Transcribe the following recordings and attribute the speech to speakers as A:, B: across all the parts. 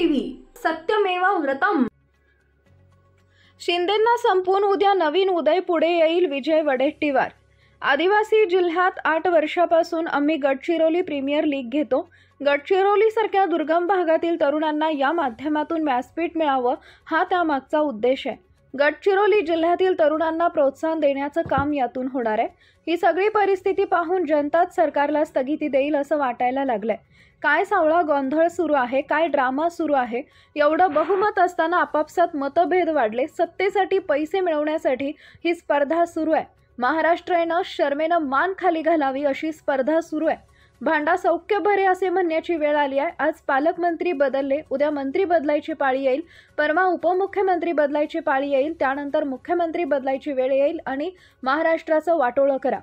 A: TV सत्यमेव व्रतम। शिंदेंना संपून उद्या नवीन उदय पुढे येईल, विजय वडेट्टीवार। आदिवासी जिल्ह्यात 8 वर्षापासून आम्ही गडचिरोली प्रीमियर लीग घेतो। गडचिरोलीसारख्या दुर्गम भागातील तरुणांना या माध्यमातून व्यासपीठ मिळावं, हा त्यामागचा उद्देश आहे। गडचिरोली जिल्ह्यातील तरुणांना प्रोत्साहन देण्याचं काम यातून होणार आहे। ही सगळी परिस्थिती पाहून जनताच सरकारला स्थगिती देईल असं वाटायला लागलंय। काय सावळा गोंधळ सुरू आहे, काय ड्रामा सुरू आहे। एवढं बहुमत असताना आपापसात मतभेद वाढले। सत्तेसाठी पैसे मिळवण्यासाठी ही स्पर्धा सुरू आहे। महाराष्ट्रानं शर्मेनं मान खाली घालावी अशी स्पर्धा सुरू आहे। भांडा सौख्य भरे असे म्हणण्याची वेळ आली आहे। आज पालकमंत्री बदलले, उद्या मंत्री बदलायची पाळी येईल, परवा उपमुख्यमंत्री बदलायची पाळी येईल, त्यानंतर मुख्यमंत्री बदलायची वेळ येईल आणि महाराष्ट्राचं वाटोळं करा।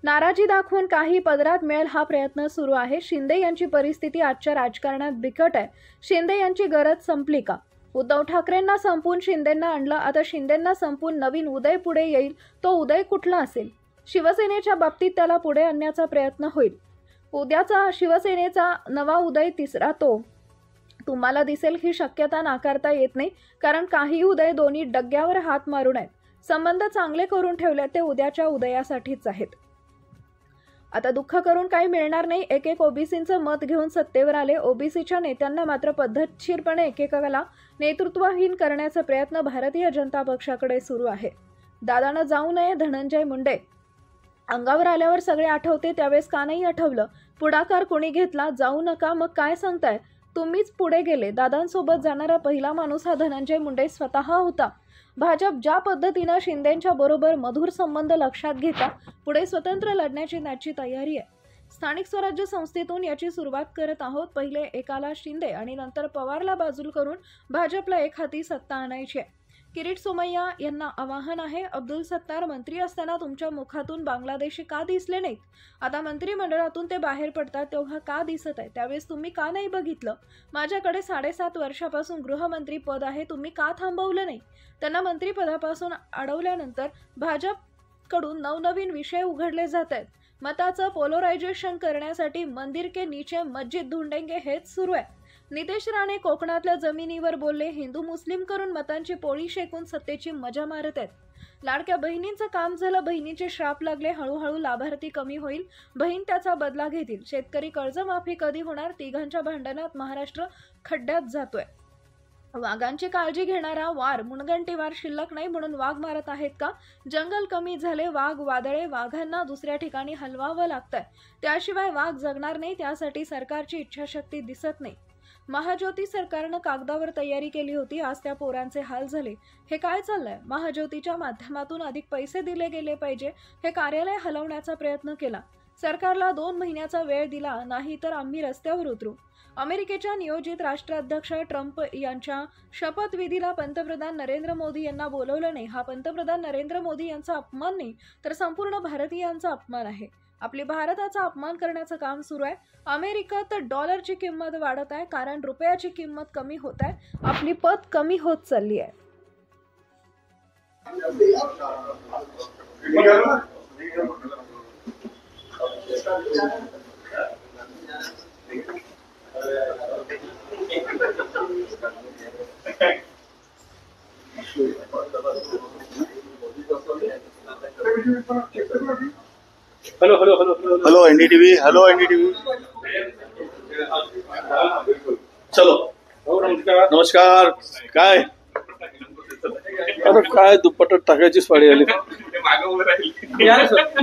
A: नाराजी दाखवून काही पदरात मिळेल हा प्रयत्न सुरू आहे। शिंदे यांची परिस्थिती आजच्या राजकारणात बिकट आहे। शिंदे यांची गरज संपली का? उद्धव ठाकरेंना संपून शिंदेंना आणलं, आता शिंदेंना संपून नवीन उदय पुढे येईल। तो उदय कुठला असेल? शिवसेनेच्या बाबतीत त्याला पुढे आणण्याचा प्रयत्न होईल। उद्याचा शिवसेनेचा नवा उदय तिसरा तो तुम्हाला दिसेल ही शक्यता नाकारता येत नाही, कारण काही उदय दोन्ही डग्यावर हात मारून आहेत। संबंध चांगले करून ठेवले ते उद्याच्या उदयासाठीच आहेत। आता दुःख करून काही मिळणार नाही। एक ओबीसींचं मत घेऊन सत्तेवर आले। ओबीसीच्या नेत्यांना मात्र पद्धतशीरपणे एकेकाला नेतृत्वहीन करण्याचा प्रयत्न भारतीय जनता पक्षाकडे सुरू आहे। दादानं जाऊ नये धनंजय मुंडे। अंगावर आल्यावर सगळे आठवते, त्यावेळेस का नाही आठवलं? पुढाकार कोणी घेतला? जाऊ नका, मग काय सांगताय? तुम्हीच पुढे गेले। दादांसोबत जाणारा पहिला माणूस हा धनंजय मुंडे स्वतः होता। भाजप ज्या पद्धतीनं शिंदेंच्या बरोबर मधुर संबंध लक्षात घेता पुढे स्वतंत्र लढण्याची त्याची तयारी आहे। स्थानिक स्वराज्य संस्थेतून याची सुरुवात करत आहोत। पहिले एकाला शिंदे आणि नंतर पवारला बाजूला करून भाजपला एक हाती सत्ता आणायची आहे। किरीट सोमय्या यांना आवाहन आहे, अब्दुल सत्तार मंत्री असताना तुमच्या मुखातून बांगलादेशी का दिसले नाहीत? आता मंत्रिमंडळातून ते बाहेर पडतात तेव्हा का दिसत आहे? त्यावेळेस तुम्ही का नाही बघितलं? माझ्याकडे 7.5 वर्षापासून गृहमंत्री पद आहे, तुम्ही का थांबवलं नाही? त्यांना मंत्रिपदापासून अडवल्यानंतर भाजपकडून नवनवीन विषय उघडले जात आहेत। मताचं पोलरायझेशन करण्यासाठी मंदिर के नीचे मस्जिद ढूंढेंगे हेच सुरू आहे। नितेश राणे कोकणातल्या जमिनीवर बोलले, हिंदू मुस्लिम करून मतांची पोळी शेकून सत्तेची मजा मारत आहेत। लाडक्या बहिणींचं काम झालं, बहिणीचे श्राप लागले, हळूहळू लाभार्थी कमी होईल, बहीण त्याचा बदला घेतील। शेतकरी कर्जमाफी कधी होणार? तिघांच्या भांडणात महाराष्ट्र खड्ड्यात जातोय। वाघांची काळजी घेणारा वार मुनगंटीवार शिल्लक नाही म्हणून वाघ मारत आहेत का? जंगल कमी झाले, वाघ वादळे, वाघांना दुसऱ्या ठिकाणी हलवावं लागतंय, त्याशिवाय वाघ जगणार नाही। त्यासाठी सरकारची इच्छाशक्ती दिसत नाही। महाज्योती सरकारनं कागदावर तयारी केली होती, आज त्या पोरांचे हाल झाले। हे काय चाललंय? महाज्योतीच्या माध्यमातून अधिक पैसे दिले गेले पाहिजे हे कार्यालय हलवण्याचा प्रयत्न केला। सरकारला 2 महिन्याचा वेळ दिला नाही तर आम्ही रस्त्यावर उतरू। अमेरिकेच्या नियोजित राष्ट्राध्यक्ष ट्रम्प यांच्या शपथविधीला पंतप्रधान नरेंद्र मोदी यांना बोलवलं नाही, हा पंतप्रधान नरेंद्र मोदी यांचा अपमान नाही तर संपूर्ण भारतीयांचा अपमान आहे। आपली भारताचा अपमान करण्याचं काम सुरू आहे। अमेरिकेत डॉलरची किंमत वाढत आहे, कारण रुपयाची किंमत कमी होत आहे, आपली पत कमी होत चालली आहे।
B: Hello NDTV, hello NDTV. चलो नमस्कार। काय आता काय दुपट्टा टाकायचीच पाळी आली।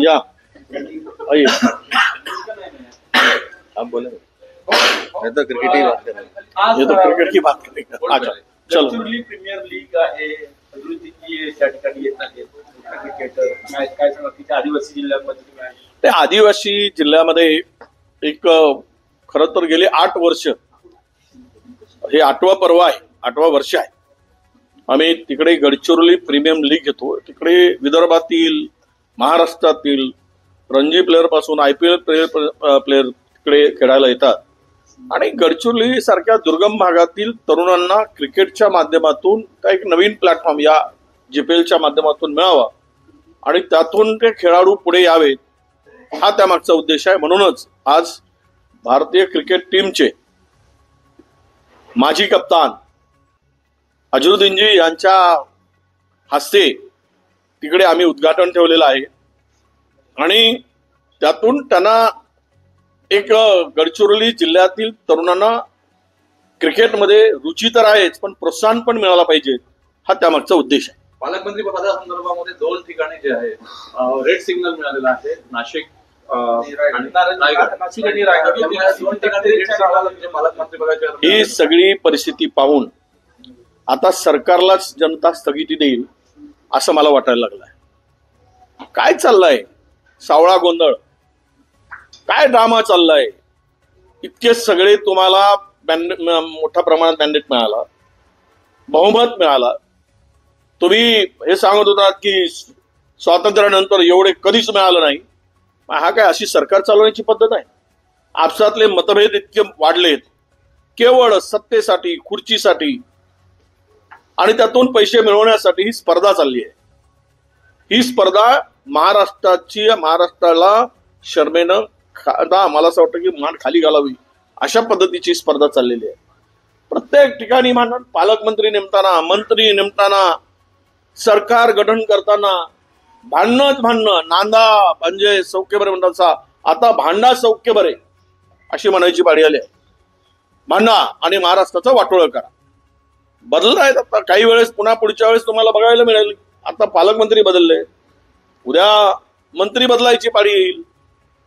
B: या आइए, आप बोले। मैं तो क्रिकेट की बात कर रहा हूँ, ये तो क्रिकेट की बात करेंगे। अच्छा चलो।
C: प्रीमियर लीग आहे, त्या ठिकाणी येत आहे क्रिकेटर, काय सांगा तिथे आदिवासी जिल्ह्यामध्ये?
B: ते आदिवासी जिल्ह्यामध्ये एक खरं तर गेले 8 वर्ष, हे 8वा पर्व आहे, 8वा वर्ष आहे। आम्ही तिकडे गडचिरोली प्रीमियम लीग घेतो। तिकडे विदर्भातील, महाराष्ट्रातील रणजी प्लेअर पासून IPL प्लेअर तिकडे खेळायला येतात आणि गडचिरोली सारख्या दुर्गम भागातील तरुणांना क्रिकेटच्या माध्यमातून एक नवीन प्लॅटफॉर्म या GPLच्या माध्यमातून मिळावा आणि त्यातून ते खेळाडू पुढे यावेत, हा त्यामागचा उद्देश आहे। म्हणूनच आज भारतीय क्रिकेट टीमचे माजी कप्तान अजरुद्दीनजी यांच्या हस्ते तिकडे आम्ही उद्घाटन ठेवलेलं आहे आणि त्यातून त्यांना एक गडचिरोली जिल्ह्यातील तरुणांना क्रिकेटमध्ये रुची तर आहेच पण प्रोत्साहन पण मिळाला पाहिजे, हा त्यामागचा उद्देश आहे.
C: पालकमंत्री पदासंदर्भामध्ये 2 ठिकाणी जे आहे रेड सिग्नल मिळालेला आहे, नाशिक आणि नाशिक आणि रायगड या 2 ठिकाणी रेड सिग्नल म्हणजे पालकमंत्री पदाच्या
B: ही सगळी परिस्थिती पाहून आता सरकारलाच जनता स्थगिती देईल असं मला वाटायला लागलंय. काय चाललंय सावळा गोंधळ, काय ड्रामा चाललाय? इतके सगळे तुम्हाला मोठ्या प्रमाणात मॅन्डेट मिळाला, बहुमत मिळाला. तुम्ही हे सांगत होतात की स्वातंत्र्यानंतर एवढे कधीच मिळालं नाही. हा काय अशी सरकार चालवण्याची पद्धत आहे? आपसातले मतभेद इतके वाढलेत केवळ सत्तेसाठी, खुर्चीसाठी आणि त्यातून पैसे मिळवण्यासाठी ही स्पर्धा चालली आहे. ही स्पर्धा महाराष्ट्राला शर्मेनं मला असं वाटतं की मान खाली घालावी अशा पद्धतीची स्पर्धा चाललेली आहे. प्रत्येक ठिकाणी भांडण, पालकमंत्री नेमताना, मंत्री नेमताना, सरकार गठन करताना भांडणं. नांदा म्हणजे सौख्य बरे म्हणतात, आता भांडा सौख्य बरे अशी म्हणायची पाळी आली आहे. भांडा आणि महाराष्ट्राचा वाटोळं करा. बदलत आहेत आता काही वेळेस, पुन्हा पुढच्या वेळेस तुम्हाला बघायला मिळेल. आता पालकमंत्री बदलले, उद्या मंत्री बदलायची पाळी येईल,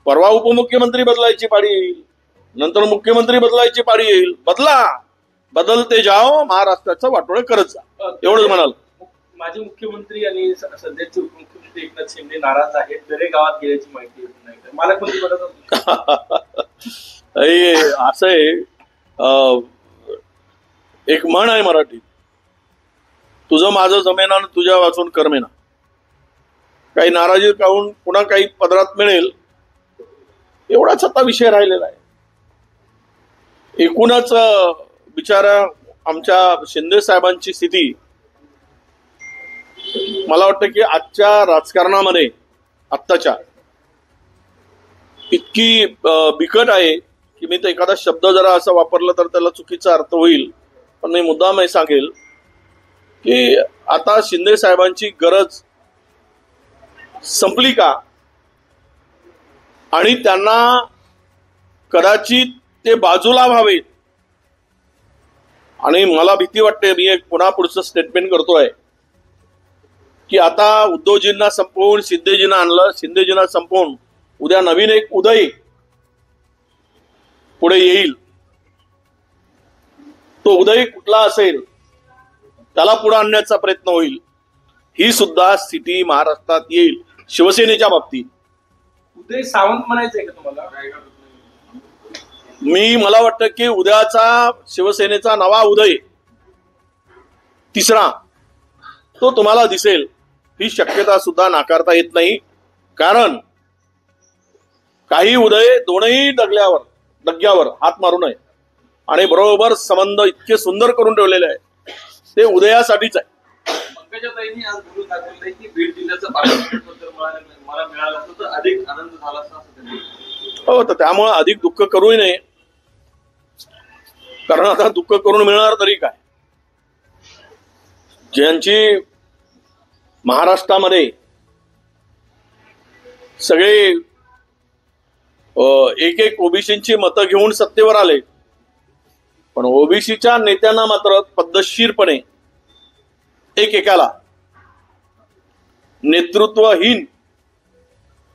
B: परवा उपमुख्यमंत्री बदलायची पाळी येईल, नंतर मुख्यमंत्री बदलायची पाळी येईल. बदलते जाओ, महाराष्ट्राचं वाटोळं करत जा, एवढंच म्हणाल.
C: माजी मुख्यमंत्री आणि सध्याचे उपमुख्यमंत्री एकनाथ शिंदे नाराज आहेत, दरे गावात गेल्याची माहिती येत नाही. पालकमंत्री पदाचा
B: असं आहे, एक म्हण आहे मराठीत, तुझं माझं जमेना आणि तुझ्या वाचून करमेना. काही नाराजी काढून पुन्हा काही पदरात मिळेल एवढाच आता विषय राहिलेला आहे. एकूणच बिचारा आमच्या शिंदे साहेबांची स्थिती मला वाटतं की आजच्या राजकारणामध्ये आत्ताच्या इतकी बिकट आहे की मी तर एखादा शब्द जरा असा वापरला तर त्याला चुकीचा अर्थ होईल, पण मी मुद्दाम हे सांगेल की आता शिंदे साहेबांची गरज संपली का, आणि त्यांना कदाचित ते बाजूला व्हावेत. आणि मला भीती वाटते, मी एक पुन्हा पुढचं स्टेटमेंट करतोय की आता उद्धवजींना संपवून शिंदेजींना आणलं, शिंदेजींना संपवून उद्या नवीन एक उदय पुढे येईल. तो उदय कुठला असेल त्याला पुढे आणण्याचा प्रयत्न होईल. ही सुद्धा स्थिती महाराष्ट्रात येईल शिवसेनेच्या बाबतीत.
C: उदय सावंत म्हणायचंय का तुम्हाला?
B: मला वाटतं की उद्याचा शिवसेनेचा नवा उदय, तिसरा, तो तुम्हाला दिसेल. ही शक्यता सुद्धा नाकारता येत नाही, कारण काही उदय दोनही डग्यावर हात मारू नये आणि बरोबर संबंध इतके सुंदर करून ठेवलेले आहे, ते उदयासाठीच आहे.
C: पंकजाताईंनी आज बोलून दाखवलंय की बीड जिल्ह्याचं पालकमंत्री मला मिळालं असतं तर अधिक आनंद झाला असता असं त्यांनी.
B: हो, तर त्यामुळे अधिक दुःख करूही नये, कारण आता दुःख करून मिळणार तरी काय. ज्यांची महाराष्ट्रामध्ये सगळे एक ओबीसीची मतं घेऊन सत्तेवर आले, पण ओबीसीच्या नेत्यांना मात्र पद्धतशीरपणे एकेकाला नेतृत्वहीन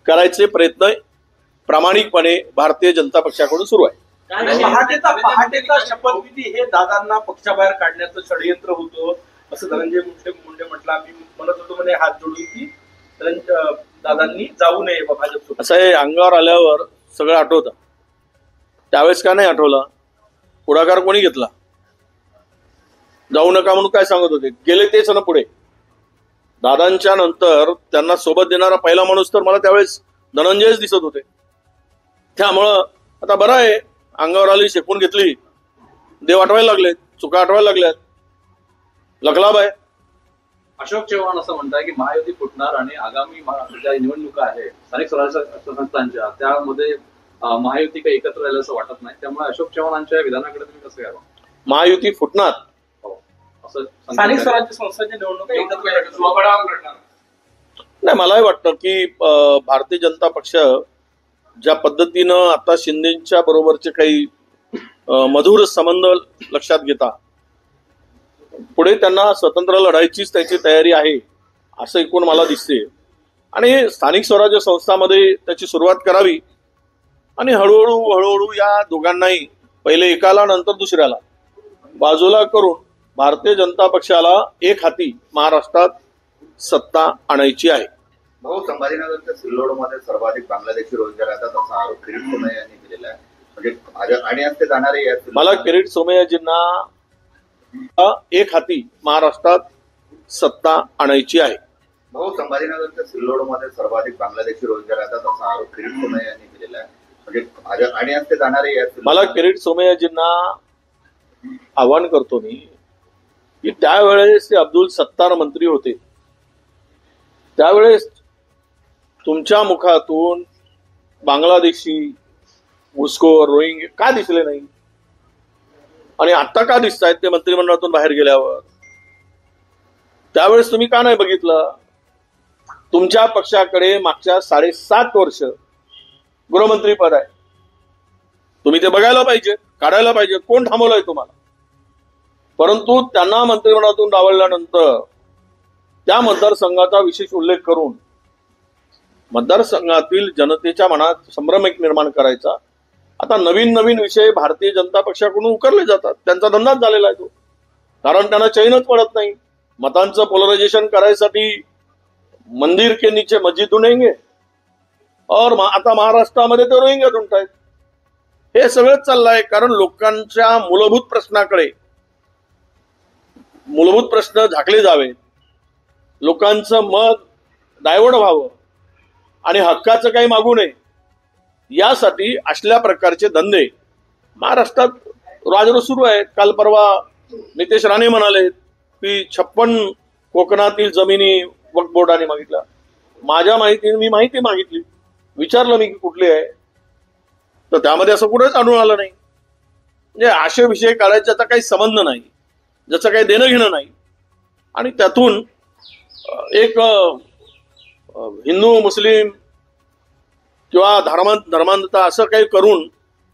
B: करायचे प्रयत्न प्रामाणिकपणे भारतीय जनता पक्षाकडून सुरू आहे.
C: पहाटेचा शपथविधी हे दादांना पक्षाबाहेर काढण्याचं षडयंत्र होतं असं धनंजय मुंडे म्हटलं. आम्ही म्हणत होतो म्हणे हात जोडून की दादांनी जाऊ नये भाजपसोबत.
B: असं हे अंगावर आल्यावर सगळं आठवतं. त्यावेळेस का नाही आठवलं? पुढाकार कोणी घेतला? जाऊ नका म्हणून काय सांगत होते, गेले तेच ना पुढे. दादांच्या नंतर त्यांना सोबत देणारा पहिला माणूस तर मला त्यावेळेस धनंजयच दिसत होते. त्यामुळं आता बरं आहे, अंगावर आली, शेकून घेतली, देव आठवायला लागले, चुका आठवायला लागल्यात, लखलाभ आहे.
C: अशोक चव्हाण असं म्हणताय की महायुती फुटणार आणि आगामी ज्या निवडणुका आहे स्थानिक स्वराज्य संस्थांच्या, त्यामध्ये महायुती काही एकत्र राहिलं असं वाटत नाही. त्यामुळे अशोक चव्हाणांच्या विधानाकडे तुम्ही कसं घ्यावं?
B: महायुती फुटणार
D: असं
C: स्थानिक स्वराज्य संस्थांच्या निवडणुका
B: नाही. मलाही वाटतं की भारतीय जनता पक्ष ज्या पद्धतीनं आता शिंदेच्या बरोबरचे काही मधुर संबंध लक्षात घेता पुढे त्यांना स्वतंत्र लढायचीच त्याची तयारी आहे असं एकूण मला दिसते. आणि स्थानिक स्वराज्य संस्थांमध्ये त्याची सुरुवात करावी आणि हळूहळू या दोघांनाही पहिले एकाला नंतर दुसऱ्याला बाजूला करून भारतीय जनता पक्षाला एक हाती महाराष्ट्रात सत्ता आणायची आहे.
D: भाऊ, संभाजीनगरच्या सिल्लोडमध्ये सर्वाधिक बांगलादेशी रोजगार येतात असा आरोप किरीट सोमय्या यांनी केलेला आहे. म्हणजे आणि असते जाणारे
B: मला किरीट सोमय्याजींना एक हाती महाराष्ट्रात सत्ता आणायची आहे.
D: भाऊ, संभाजीनगरच्या सिल्लोडमध्ये सर्वाधिक बांगलादेशी रोजगार येतात असा आरोप किरीट सोमय्या यांनी केलेला आहे. म्हणजे आणि असते जाणारे
B: मला किरीट सोमय्याजींना आवाहन करतो मी की त्यावेळेस ते अब्दुल सत्तार मंत्री होते त्यावेळेस तुमच्या मुखातून बांगलादेशी घुसखोर रोहिंगे का दिसले नाही आणि आता का दिसत आहेत ते मंत्रिमंडळातून बाहेर गेल्यावर? त्यावेळेस तुम्ही का नाही बघितलं? तुमच्या पक्षाकडे मागच्या 7.5 वर्ष गृहमंत्री पद आहे. तुम्ही ते बघायला पाहिजे, काढायला पाहिजे. कोण थांबवलंय तुम्हाला? परंतु त्यांना मंत्रिमंडळातून डावलल्यानंतर त्या मतदारसंघाचा विशेष उल्लेख करून मतदारसंघातील जनतेच्या मनात संभ्रम एक निर्माण करायचा. आता नवीन विषय भारतीय जनता पक्षाकडून उकरले जातात. त्यांचा धंदाच झालेला आहे तो. कारण त्यांना चैनच पडत नाही. मतांचं पोलरायझेशन करायसाठी मंदिर के नीचे मस्जिद ढूंढेंगे और आता महाराष्ट्रामध्ये ते रोहिंग्या ढूंढतायत. हे सगळंच चाललंय कारण लोकांच्या मूलभूत प्रश्न झाकले जावे, लोकांचं मत डायव्हर्ट व्हावं आणि हक्काचं काही मागू नये यासाठी असल्या प्रकारचे धंदे महाराष्ट्रात राजरोस सुरू आहेत. काल परवा नितेश राणे म्हणाले की 56 कोकणातील जमिनी वक्फ बोर्डाने मागितल्या. माझ्या माहितीने मी माहिती मागितली, विचारलं मी की कुठली आहे, तर त्यामध्ये असं कुठेच आढळून आलं नाही. म्हणजे असे विषय काढायचा काही संबंध नाही, ज्याचं काही देणं घेणं नाही. आणि त्यातून एक हिंदू मुस्लिम किंवा धर्मांधता असं काही करून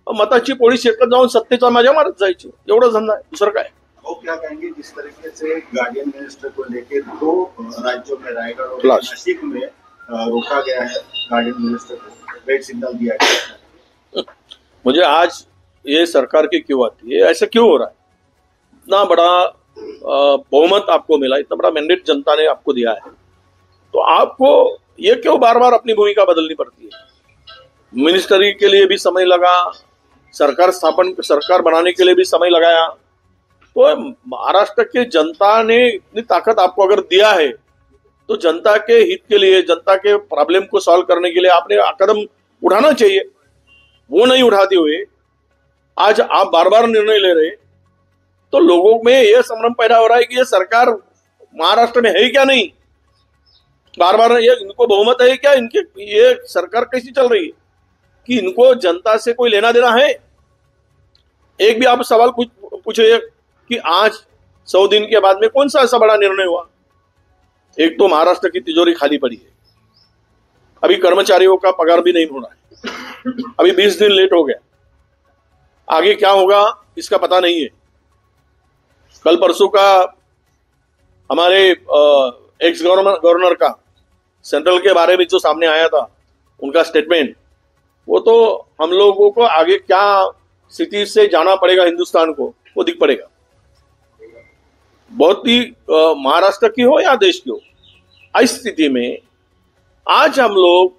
B: मताची पोळी शेकत जाऊन सत्तेचा माझ्या मारत जायची, एवढं धंदा आहे, दुसरं काय.
E: वो क्या कहेंगे जिस तरीके से गार्डियन मिनिस्टर को लेकर 2 राज्यों में रायगढ़ और नासिक में रोका गया है, गार्डियन मिनिस्टर को रेड सिग्नल दिया गया है.
B: मुझे आज ये सरकार की क्यों आती है, ऐसा क्यों हो रहा है? इतना बड़ा बहुमत आपको मिला, इतना बड़ा मैंडेट जनता ने आपको दिया है, तो आपको ये क्यों बार बार अपनी भूमिका बदलनी पड़ती है? मिनिस्ट्री के लिए भी समय लगा, सरकार बनाने के लिए भी समय लगाया. तो महाराष्ट्र की जनता ने इतनी ताकत आपको अगर दिया है तो जनता के हित के लिए, जनता के प्रॉब्लम को सॉल्व करने के लिए आपने कदम उठाना चाहिए. वो नहीं उठाते हुए आज आप बार बार निर्णय ले रहे, तो लोगों में यह संभ्रम पैदा हो रहा है कि ये सरकार महाराष्ट्र में है क्या नहीं. बार बार ये इनको बहुमत है क्या, इनके ये सरकार कैसी चल रही है कि इनको जनता से कोई लेना देना है? एक भी आप सवाल पूछिए कि आज 100 दिन के बाद में कौन सा ऐसा बड़ा निर्णय हुआ? एक तो महाराष्ट्र की तिजोरी खाली पड़ी है, अभी कर्मचारियों का पगार भी नहीं होना है, अभी 20 दिन लेट हो गया, आगे क्या होगा इसका पता नहीं है. कल परसों का हमारे एक्स गवर्नर का सेंट्रल के बारे में जो सामने आया था उनका स्टेटमेंट, वो तो हम लोगों को आगे क्या स्थिति से जाना पड़ेगा हिंदुस्तान को वो दिख पड़ेगा. बहुत ही महाराष्ट्र की हो या देश की हो, इस स्थिति में आज हम लोग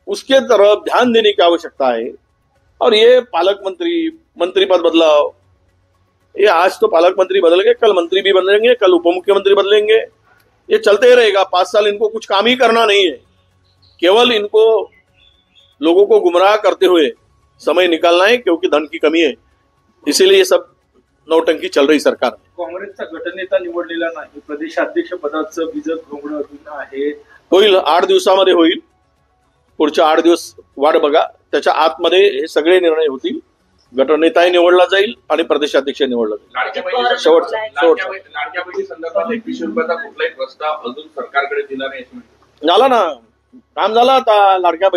B: उसके तरफ ध्यान देने की आवश्यकता है. और ये पालक मंत्री पद बदलाव, ये आज तो पालक मंत्री बदल गए, कल मंत्री भी बदलेंगे, कल उप मुख्यमंत्री बदलेंगे, ये चलते ही रहेगा. 5 साल इनको कुछ काम ही करना नहीं है, केवल इनको लोगों को गुमराह करते हुए समय निकालना है क्योंकि धन की कमी है. इसीलिए ये सब नौटंकी चल रही सरकार में.
C: काँग्रेसचा गटनेता निवडलेला नाही, प्रदेशाध्यक्ष पदाचं बिजत घोंगडं अजून आहे.
B: होईल 8 दिवसामध्ये होईल. पुढच्या 8 दिवस वाट बघा, त्याच्या आतमध्ये हे सगळे निर्णय होतील गटनेताही निवडला जाईल आणि प्रदेशाध्यक्ष निवडला जाईल. शेवटचा
F: लाडक्या बहिणी संदर्भात 2100 रुपयाचा कुठलाही प्रस्ताव अजून सरकारकडे दिला नाही असं म्हणतात.
B: झाला ना, काम झालं आता लाडक्या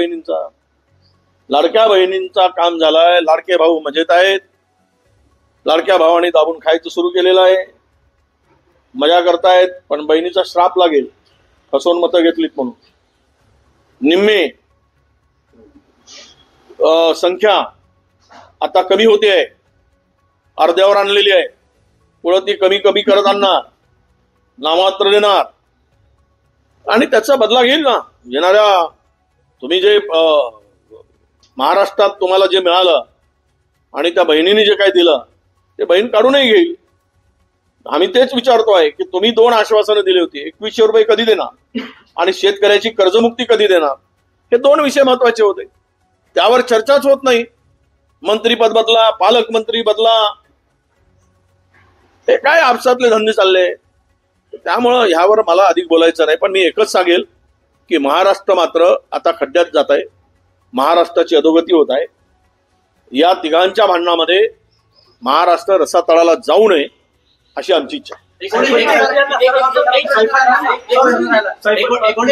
B: बहिणींचा काम झालाय. लाडके भाऊ मजेत आहेत. लाडक्या भावाने दाबून खायचं सुरू केलेलं आहे. मजा करतायत, पण बहिणीचा श्राप लागेल फसवून मतं घेतलीत म्हणून. निम्मे संख्या आता कमी होते आहे, अर्ध्यावर आणलेली आहे. पुढं ती कमी कमी करत आणणार, नामात्र देणार आणि त्याचा बदला घेईल ना. येणाऱ्या तुम्ही जे महाराष्ट्रात तुम्हाला जे मिळालं आणि त्या बहिणीने जे काही दिलं ते बहीण काढूनही घेईल. आम्ही तेच विचारतो आहे की तुम्ही 2 आश्वासनं दिली होती. 2100 रुपये कधी देणार आणि शेतकऱ्याची कर्जमुक्ती कधी देणार, हे 2 विषय महत्वाचे होते. त्यावर चर्चाच होत नाही. मंत्रीपद बदला, पालकमंत्री बदला, हे काय आपसातले धंदे चालले. त्यामुळं ह्यावर मला अधिक बोलायचं नाही. पण मी एकच सांगेल की महाराष्ट्र मात्र आता खड्ड्यात जात आहे. महाराष्ट्राची अधोगती होत आहे. या तिघांच्या भांडणामध्ये महाराष्ट्र रसातळाला जाऊ नये अशी आमची इच्छा आहे.
F: 19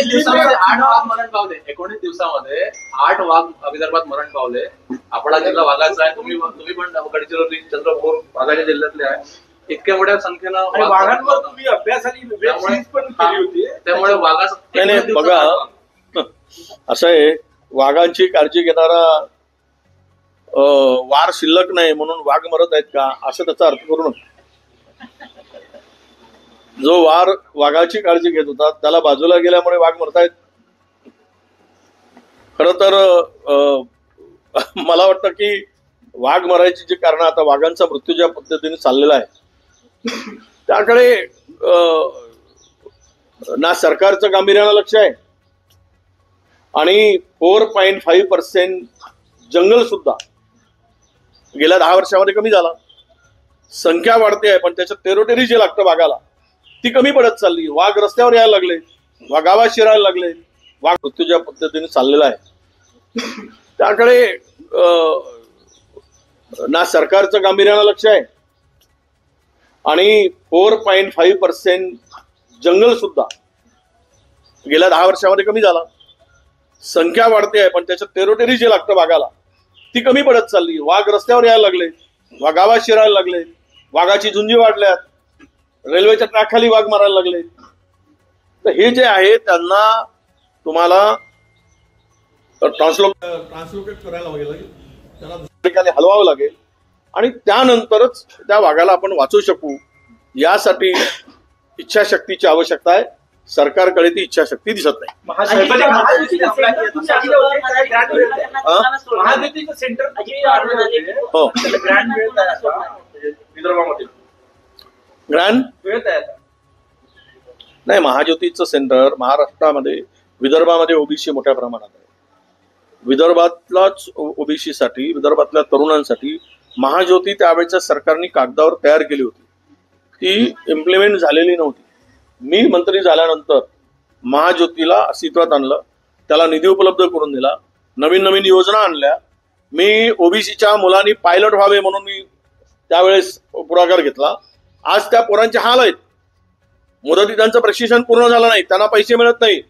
F: दिवसामध्ये 8 वाघ मरण पावले. 19 दिवसामध्ये 8 वाघ विदर्भात मरण पावले. आपला जिल्हा वाघाचा आहे. तुम्ही पण गडचिरोली, चंद्रपूर वाघाच्या जिल्ह्यातले आहे. इतक्या मोठ्या संख्येनं
C: वाघांवर तुम्ही अभ्यास आणि वेब सिरीज पण केली होती.
F: त्यामुळे वाघाचं
B: बघा असं आहे, वाघांची काळजी घेणारा वार शिल्लक नाही म्हणून वाघ मरत आहेत का, असं त्याचा अर्थ करू नका. जो वार वाघाची काळजी घेत होता त्याला बाजूला गेल्यामुळे वाघ मरतायत. खर तर मला वाटतं की वाघ मरायची जी कारण आता वाघांचा मृत्यू ज्या पद्धतीने चाललेला आहे त्याकडे ना सरकारचं गांभीर्यानं लक्ष आहे आणि 4.5% जंगल सुद्धा गेल्या 10 वर्षामध्ये कमी झाला. संख्या वाढते आहे पण त्याच्यात टेरोटेरी जे लागतं वाघाला ती कमी पडत चालली. वाघ रस्त्यावर यायला लागले, वाघावा शिरायला लागले. वाघ मृत्यू ज्या पद्धतीने चाललेला आहे त्याकडे ना सरकारचं गांभीर्यानं लक्ष आहे आणि 4.5% जंगल सुद्धा गेल्या 10 वर्षामध्ये कमी झाला. संख्या वाढते आहे पण त्याच्यात टेरोटेरी जे लागतं वाघाला ती कमी पडत चालली. वाघ रस्त्यावर यायला लागले, वाघावा शिरायला लागले. वाघाची झुंजी वाढल्यात, रेल्वेच्या ट्रॅकखाली वाघ मारायला लागले. तर हे जे आहे त्यांना तुम्हाला ट्रान्सलोकेट करायला लागेल, त्याला दुसऱ्या ठिकाणी हलवावं लागेल आणि त्यानंतरच त्या वाघाला आपण वाचवू शकू. यासाठी इच्छाशक्तीची आवश्यकता आहे. सरकारकडे ती इच्छाशक्ती दिसत नाही.
C: महायुतीचं सेंटर
B: हो,
C: विदर्भामध्ये
B: ग्रँड नाही. महाज्योतीचं सेंटर महाराष्ट्रामध्ये, विदर्भामध्ये ओबीसी मोठ्या प्रमाणात आहे. विदर्भातलाच ओबीसी साठी, विदर्भातल्या तरुणांसाठी महाज्योती त्यावेळेच्या सरकारने कागदावर तयार केली होती. ती इम्प्लिमेंट झालेली नव्हती. मी मंत्री झाल्यानंतर महाज्योतीला अस्तित्वात आणलं, त्याला निधी उपलब्ध करून दिला, नवीन नवीन योजना आणल्या. मी ओबीसीच्या मुलांनी पायलट व्हावे म्हणून मी त्यावेळेस पुढाकार घेतला. आज त्या पोरांचे हाल आहेत. मुदती त्यांचं प्रशिक्षण पूर्ण झालं नाही, त्यांना पैसे मिळत नाही.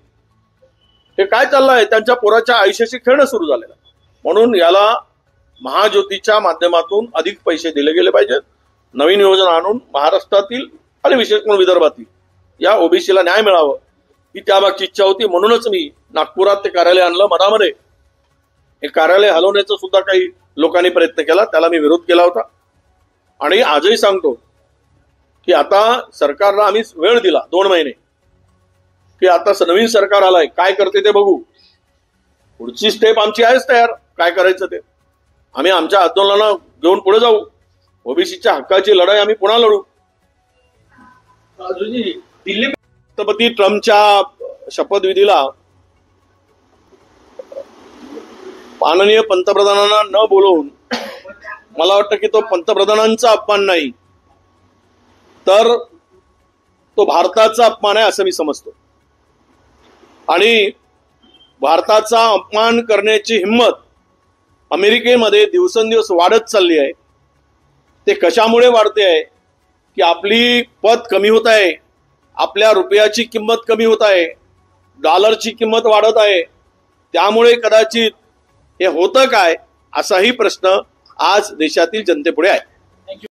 B: हे काय चाललं आहे? त्यांच्या पोराच्या आयुष्याशी खेळणं सुरू झालेलं. म्हणून याला महाज्योतीच्या माध्यमातून अधिक पैसे दिले गेले पाहिजेत. नवीन योजना आणून महाराष्ट्रातील आणि विशेष म्हणून विदर्भातील या ओबीसीला न्याय मिळावं ही त्यामागची इच्छा होती. म्हणूनच मी नागपुरात ते कार्यालय आणलं. मधामध्ये हे कार्यालय हलवण्याचा सुद्धा काही लोकांनी प्रयत्न केला, त्याला मी विरोध केला होता. आणि आजही सांगतो की आता सरकारला आम्ही वेळ दिला 2 महिने की आता नवीन सरकार आलाय, काय करते ते बघू. पुढची स्टेप आमची आहेच तयार, काय करायचं ते. आम्ही आमच्या आंदोलनाला घेऊन पुढे जाऊ. ओबीसीच्या हक्काची लढाई आम्ही पुन्हा लढू.
C: दिल्ली
B: राष्ट्रपती ट्रम्पच्या शपथविधीला माननीय पंतप्रधानांना न बोलवून मला वाटतं की तो पंतप्रधानांचा अपमान नाही तर तो भारताचा अपमान आहे असं मी समजतो. आणि भारताचा अपमान करण्याची हिंमत अमेरिकेमध्ये दिवसेंदिवस वाढत चालली आहे. ते कशामुळे वाढते आहे की आपली पत कमी होत आहे, आपल्या रुपयाची किंमत कमी होत आहे, डॉलरची किंमत वाढत आहे. त्यामुळे कदाचित हे होतं काय असाही प्रश्न आज देशातील जनतेपुढे आहे.